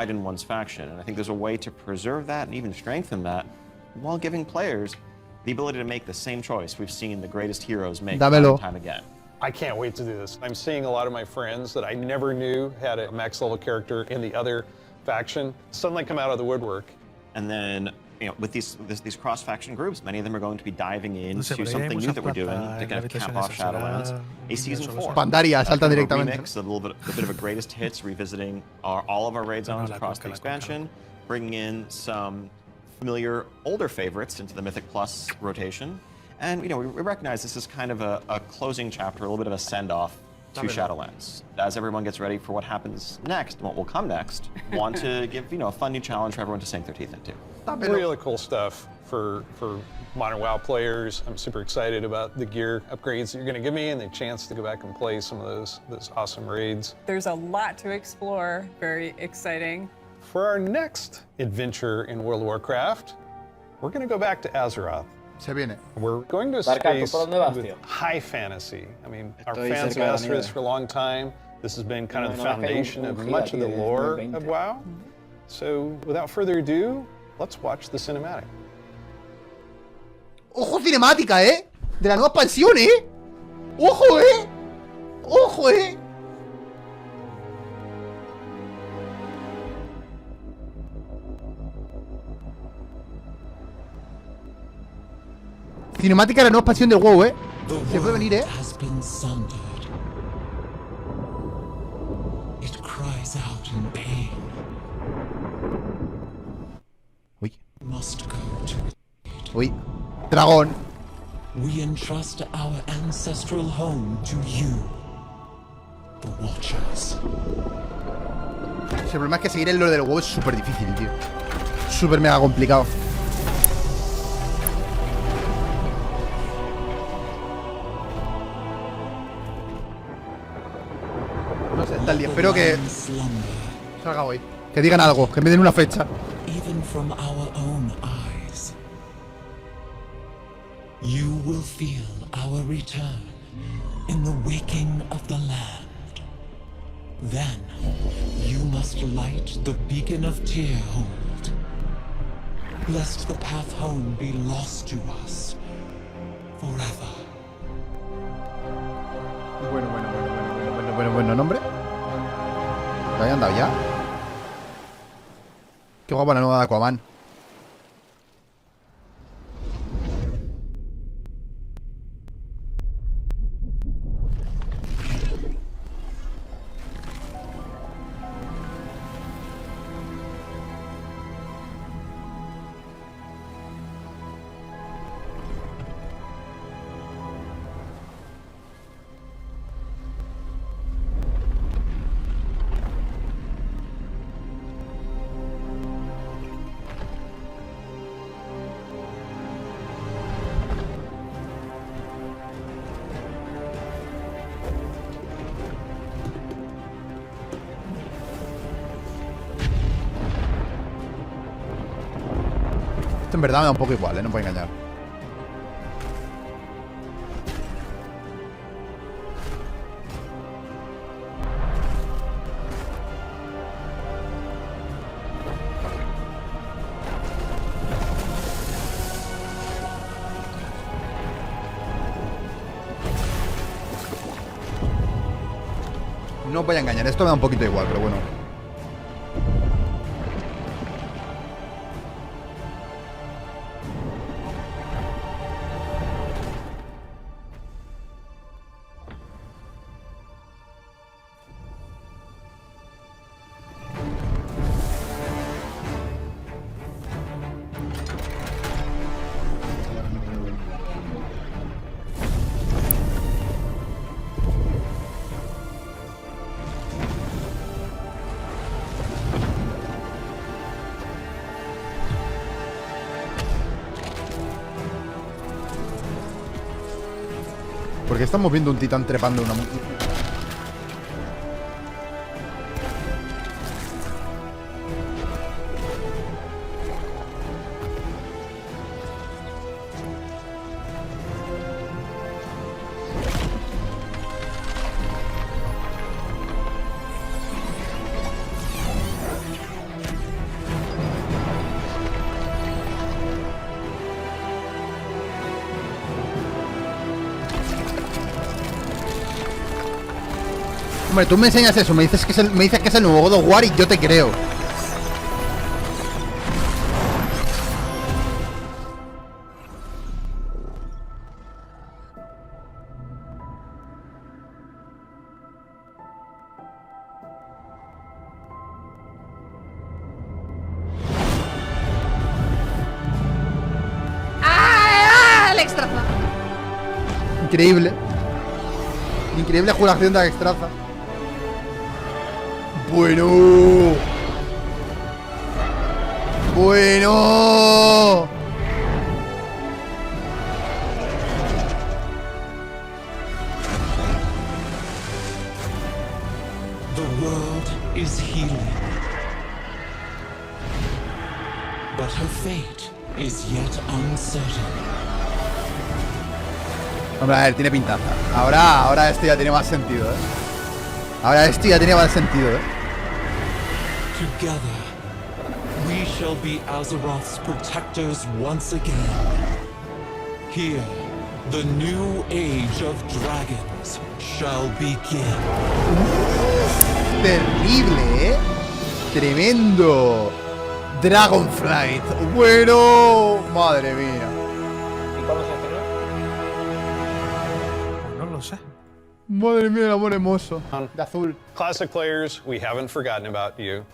in one's faction. And I think there's a way to preserve that and even strengthen that while giving players the ability to make the same choice we've seen the greatest heroes make time and time again. I can't wait to do this. I'm seeing a lot of my friends that I never knew had a max level character in the other faction suddenly come out of the woodwork. And then, you know, with these cross-faction groups, many of them are going to be diving into something new that we're doing to kind of cap off Shadowlands, a Season 4. Pandaria, salta directamente. A remix, a bit of a greatest hits, revisiting all of our raid zones across the expansion, bringing in some familiar older favorites into the Mythic Plus rotation. And, you know, we recognize this is kind of a closing chapter, a little bit of a send-off to Shadowlands. As everyone gets ready for what happens next, what will come next, want to give, you know, a fun new challenge for everyone to sink their teeth into. Really cool stuff for modern WoW players. I'm super excited about the gear upgrades that you're going to give me and the chance to go back and play some of those awesome raids. There's a lot to explore. Very exciting. For our next adventure in World of Warcraft, we're going to go back to Azeroth. Se viene. We're going to a space with high fantasy. I mean, our fans have asked for this for a long time. This has been kind of the foundation of much of the lore of WoW. So, without further ado, let's watch the cinematic. ¡Ojo cinemática, De la nueva expansión, ¡Ojo, ¡Ojo, Cinemática de la nueva expansión del WoW, Se puede venir, has been sundered. It cries out in pain. Uy. Must go to it. Uy. Dragón. We entrust our ancestral home to you, the Watchers. El problema es que seguir el lore del WoW es súper difícil, tío. Súper mega complicado. No sé, tal día. Espero que salga hoy. Que digan algo, que me den una fecha. Even from our own eyes, you will feel our return in the waking of the land. Then you must light the beacon of Tearhold, lest the path home be lost to us forever. Bueno, nombre. ¿Te habían dado ya? Qué guapa la nueva de Aquaman. En verdad me da un poco igual, no puedo engañar. No voy a engañar, esto me da un poquito igual, pero bueno. ¿Por qué estamos viendo un titán trepando una... Hombre, tú me enseñas eso, me dices que es el nuevo God of War y yo te creo. Increíble. Increíble juración de Extraza. Bueno. Bueno. The world is healing. But her fate is yet uncertain. Hombre, a ver, tiene pintaza. Ahora esto ya tiene más sentido, Ahora esto ya tiene más sentido, Together, we shall be Azeroth's protectors once again. Here, the new age of dragons shall begin. Terrible, Tremendo. Dragonflight. Bueno. Madre mía. ¿Y cuándo se estrena? No lo sé. Madre mía, el amor hermoso. De azul. Classic players, we haven't forgotten about you.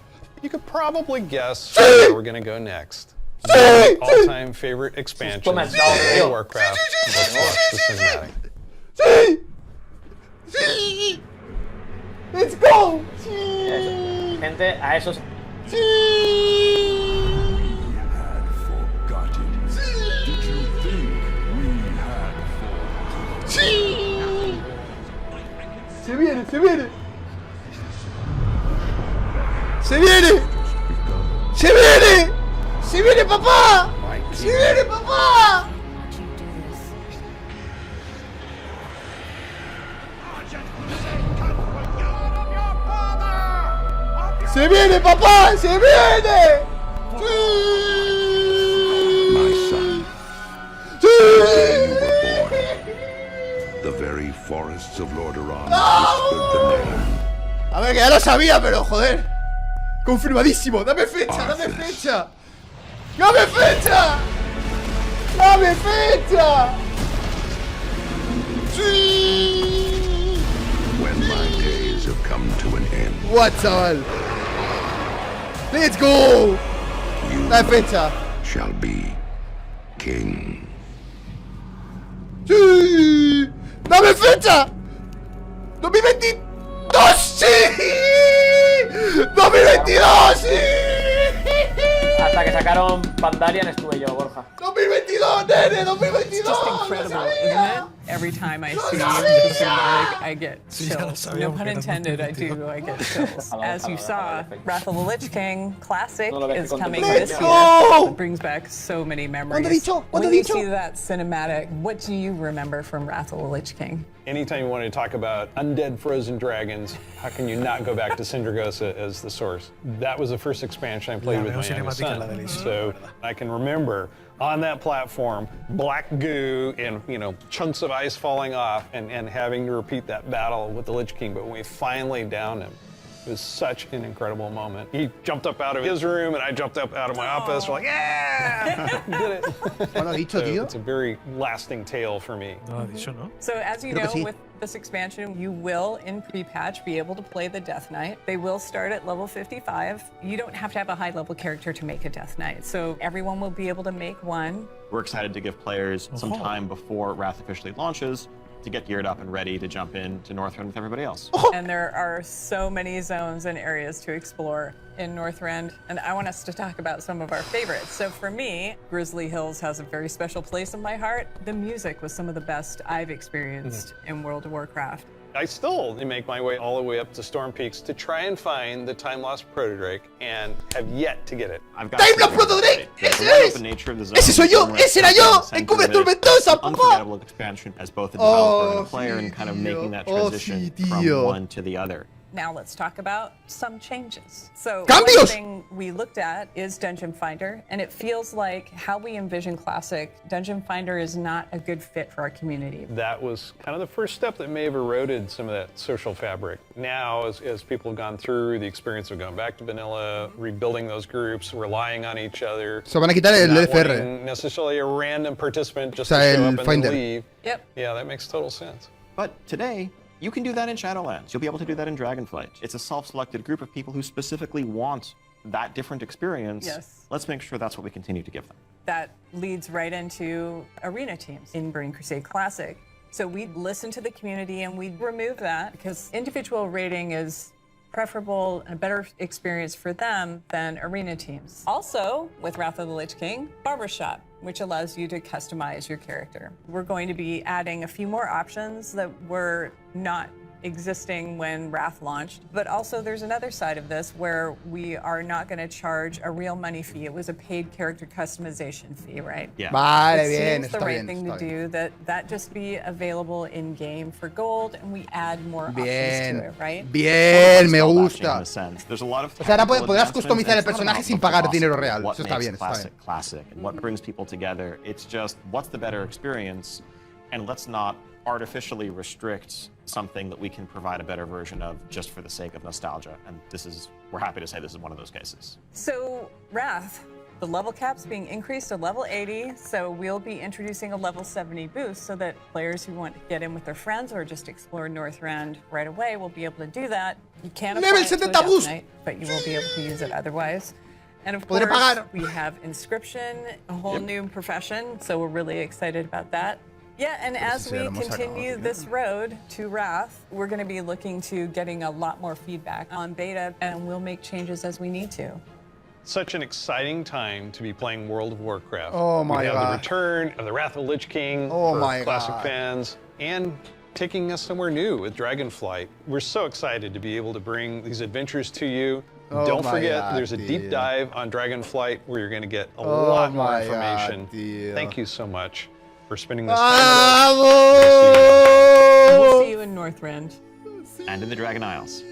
You could probably guess where we're gonna go next. All-time favorite expansion of Warcraft. Let's watch the cinematic. ¡Sí! ¡Sí! ¡Let's go! ¡Sí! Gente, a esos. ¡Sí! ¡Sí! ¡Se viene, se viene! ¡Se viene! ¡Se viene! ¡Se viene, papá! ¡Se viene, papá! ¡Se viene, papá! ¡Se viene! ¡Sí! ¡Sí! The very forests of Lordaeron whispered the name. A ver, que ya lo sabía, pero joder. Confirmadísimo. Dame fecha, dame fecha. ¡Dame fecha! ¡Dame fecha! ¡Sí! When my days have come to an end, What, chaval? Let's go. Dame fecha. shall be king. ¡Sí! ¡Dame fecha! ¡2022! ¡Sí! ¡2022! ¡Sí! Hasta que sacaron Pandarian estuve yo, Borja. ¡2022, nene! ¡2022! It's just incredible, isn't it? Every time I see the cinematic, I get chills. No pun intended, I do. I get chills. As you saw, Wrath of the Lich King Classic is coming this year. It brings back so many memories. When you see that cinematic, what do you remember from Wrath of the Lich King? Anytime you want to talk about undead frozen dragons, how can you not go back to Sindragosa as the source? That was the first expansion I played with my youngest son. So I can remember on that platform, black goo and chunks of ice falling off and having to repeat that battle with the Lich King. But when we finally downed him, it was such an incredible moment. He jumped up out of his room and I jumped up out of my office. We're like, yeah, did it. So it's a very lasting tale for me. No lo ha dicho, ¿no? So as you know, with this expansion, you will, in pre-patch, be able to play the Death Knight. They will start at level 55. You don't have to have a high-level character to make a Death Knight, so everyone will be able to make one. We're excited to give players some time before Wrath officially launches to get geared up and ready to jump into Northrend with everybody else. And there are so many zones and areas to explore in Northrend, and I want us to talk about some of our favorites. So for me, Grizzly Hills has a very special place in my heart. The music was some of the best I've experienced in World of Warcraft. I still make my way all the way up to Storm Peaks to try and find the time-lost Protodrake and have yet to get it. I've got ¡Time-lost Protodrake! ¡Ese es! ¡Ese soy yo! ¡Ese era yo! ¡En Cumbia Tormentosa, papá! Unforgettable expansion as both a developer and a player and kind of making that transition from one to the other. Now let's talk about some changes. So ¡Cambios! one thing we looked at is Dungeon Finder, and it feels like how we envision Classic, Dungeon Finder is not a good fit for our community. That was kind of the first step that may have eroded some of that social fabric. Now, as people have gone through the experience of going back to vanilla, rebuilding those groups, relying on each other. Se van a quitar el not LFR. wanting necessarily a random participant just O sea, to show el up and Finder. then leave. Yep. Yeah, that makes total sense. But today, you can do that in Shadowlands. You'll be able to do that in Dragonflight. It's a self-selected group of people who specifically want that different experience. Yes. Let's make sure that's what we continue to give them. That leads right into arena teams in Burning Crusade Classic. So we listen to the community and we remove that because individual rating is preferable and a better experience for them than arena teams. Also, with Wrath of the Lich King, Barbershop, which allows you to customize your character. We're going to be adding a few more options that were not existing when Wrath launched, but also there's another side of this where we are not going to charge a real money fee. It was a paid character customization fee, right? Yeah. Vale, It bien, seems the está right bien, thing está to bien. do, that just be available in game for gold, and we add more options Bien, to it, right? bien, me Spell matching, gusta. in a sense. There's a lot of O sea, ahora technical podrás advancements, customizar el and it's not personaje about sin the pagar philosophy dinero of real. What Eso está makes bien, está classic bien. classic and what brings people together. It's just what's the better experience, and let's not artificially restrict something that we can provide a better version of just for the sake of nostalgia. And we're happy to say this is one of those cases. So, Wrath, the level cap's being increased to level 80, so we'll be introducing a level 70 boost so that players who want to get in with their friends or just explore Northrend right away will be able to do that. You can't Level apply it to a 70 Death boost! Knight, but you will be able to use it otherwise. And of Podré course, pagar. we have Inscription, a whole new profession, so we're really excited about that. Yeah, and as si we ya lo hemos sacado, continue tío. this road to Wrath, we're going to be looking to getting a lot more feedback on beta, and we'll make changes as we need to. Such an exciting time to be playing World of Warcraft. Oh my we have God. the return of the Wrath of the Lich King Oh for my classic God. fans, and taking us somewhere new with Dragonflight. We're so excited to be able to bring these adventures to you. Oh Don't my forget, God, there's a deep tío. dive on Dragonflight where you're going to get a Oh lot more my information. God, tío. Thank you so much for spending this time with us. We'll ¡Vamos! see you in Northrend. And in the Dragon Isles.